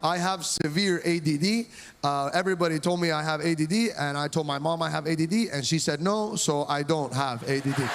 I have severe ADD. Everybody told me I have ADD, and I told my mom I have ADD, and she said no, so I don't have ADD.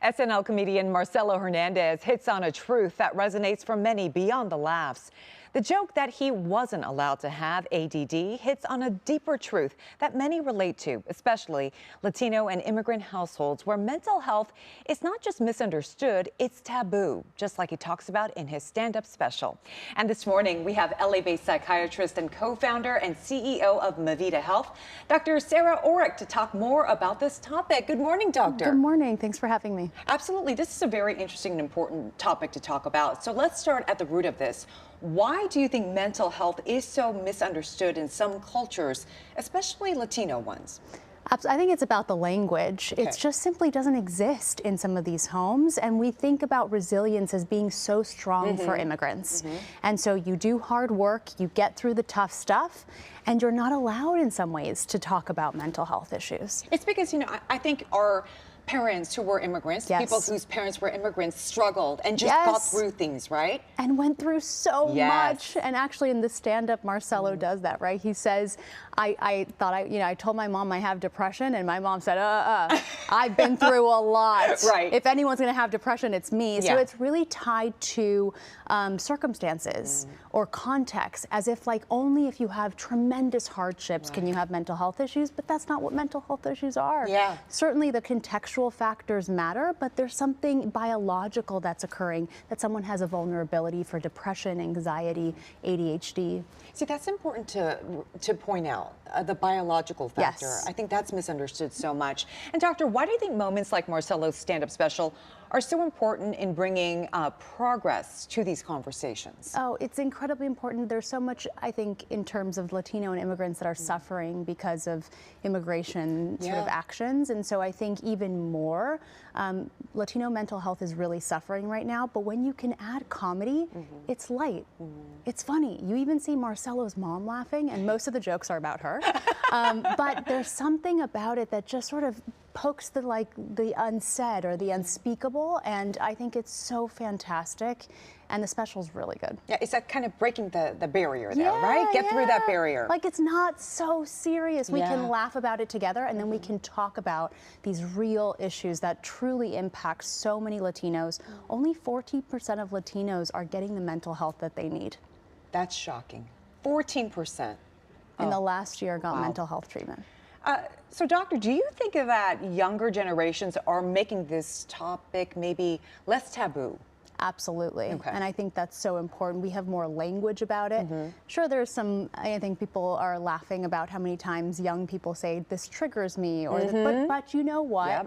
SNL comedian Marcelo Hernandez hits on a truth that resonates for many beyond the laughs. The joke that he wasn't allowed to have ADD hits on a deeper truth that many relate to, especially Latino and immigrant households where mental health is not just misunderstood, it's taboo, just like he talks about in his stand-up special. And this morning, we have LA-based psychiatrist and co-founder and CEO of Mavida Health, Dr. Sarah Oreck, to talk more about this topic. Good morning, doctor. Good morning. Thanks for having me. Absolutely. This is a very interesting and important topic to talk about. So let's start at the root of this. Why do you think mental health is so misunderstood in some cultures, especially Latino ones? I think it's about the language. Okay. It just simply doesn't exist in some of these homes. And we think about resilience as being so strong for immigrants. And so you do hard work, you get through the tough stuff, and you're not allowed in some ways to talk about mental health issues. It's because, you know, I think our parents who were immigrants, people whose parents were immigrants, struggled and just got through things, right? And went through so much. And actually in the stand-up, Marcelo does that, right? He says, I told my mom I have depression, and my mom said, I've been through a lot. Right. If anyone's gonna have depression, it's me. So it's really tied to circumstances or context, as if like only if you have tremendous hardships can you have mental health issues, but that's not what mental health issues are. Certainly the contextual factors matter, but there's something biological that's occurring, that someone has a vulnerability for depression, anxiety, ADHD. See, that's important to point out, the biological factor. I think that's misunderstood so much. And doctor, why do you think moments like Marcelo's stand-up special are so important in bringing progress to these conversations? Oh, it's incredibly important. There's so much, I think, in terms of Latino and immigrants that are suffering because of immigration sort of actions. And so I think even more, Latino mental health is really suffering right now. But when you can add comedy, it's light. It's funny. You even see Marcelo's mom laughing, and most of the jokes are about her. But there's something about it that just sort of pokes the unsaid or the unspeakable, and I think it's so fantastic, and the special's really good. Yeah, it's that kind of breaking the barrier there, right? Get through that barrier. Like, it's not so serious. We can laugh about it together, and then we can talk about these real issues that truly impact so many Latinos. Only 40% of Latinos are getting the mental health that they need. That's shocking. 14%. In the last year got mental health treatment. So, doctor, do you think that younger generations are making this topic maybe less taboo? Absolutely. And I think that's so important. We have more language about it. Sure, there's some, I think people are laughing about how many times young people say, this triggers me, or but you know what?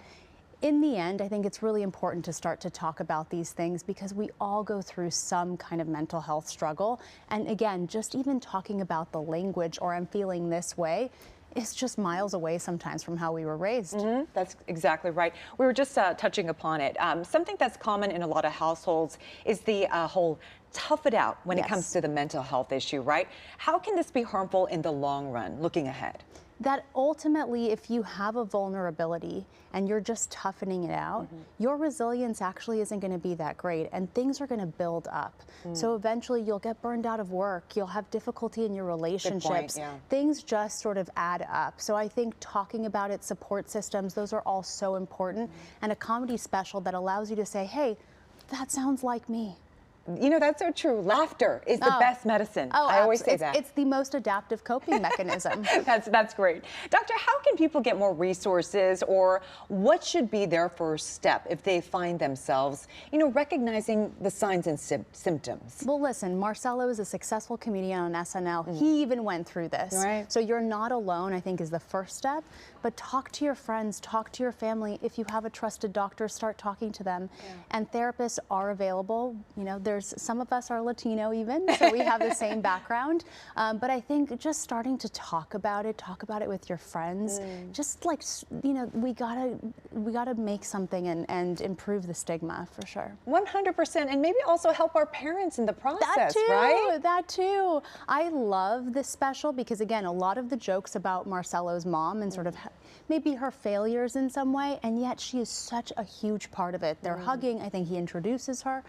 In the end, I think it's really important to start to talk about these things because we all go through some kind of mental health struggle. And again, just even talking about the language, or I'm feeling this way, it's just miles away sometimes from how we were raised. That's exactly right. We were just touching upon it. Something that's common in a lot of households is the whole tough it out when it comes to the mental health issue, right? How can this be harmful in the long run, looking ahead? That ultimately, if you have a vulnerability and you're just toughening it out, your resilience actually isn't going to be that great, and things are going to build up. So eventually you'll get burned out of work, you'll have difficulty in your relationships. Things just sort of add up. So I think talking about it, support systems, those are all so important. And a comedy special that allows you to say, hey, that sounds like me. You know, that's so true. Laughter is the best medicine. I always say that. It's the most adaptive coping mechanism. That's great. Doctor, how can people get more resources, or what should be their first step if they find themselves, you know, recognizing the signs and symptoms? Well, listen, Marcelo is a successful comedian on SNL. He even went through this. So you're not alone, I think, is the first step. But talk to your friends, talk to your family. If you have a trusted doctor, start talking to them. And therapists are available. You know, some of us are Latino even, so we have the same background. But I think just starting to talk about it with your friends. Just like, you know, we gotta make something and improve the stigma for sure. 100%, and maybe also help our parents in the process, right? That too. I love this special because, again, a lot of the jokes about Marcelo's mom and sort of maybe her failures in some way, and yet she is such a huge part of it. They're hugging. I think he introduces her.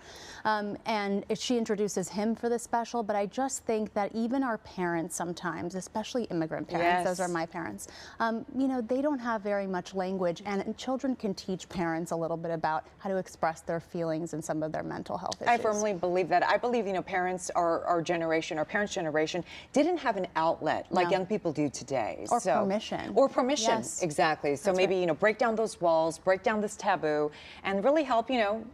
And and she introduces him for the special, but I just think that even our parents sometimes, especially immigrant parents, those are my parents, you know, they don't have very much language, and children can teach parents a little bit about how to express their feelings and some of their mental health issues. I firmly believe that. I believe, you know, parents, our generation, our parents' generation, didn't have an outlet like young people do today. Or permission. Or permission, yes. Exactly. So That's maybe, right. you know, break down those walls, break down this taboo, and really help, you know,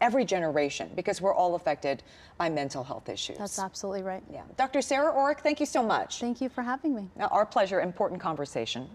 every generation, because we're all affected by mental health issues. That's absolutely right. Yeah. Dr. Sarah Oreck, thank you so much. Thank you for having me. Our pleasure. Important conversation.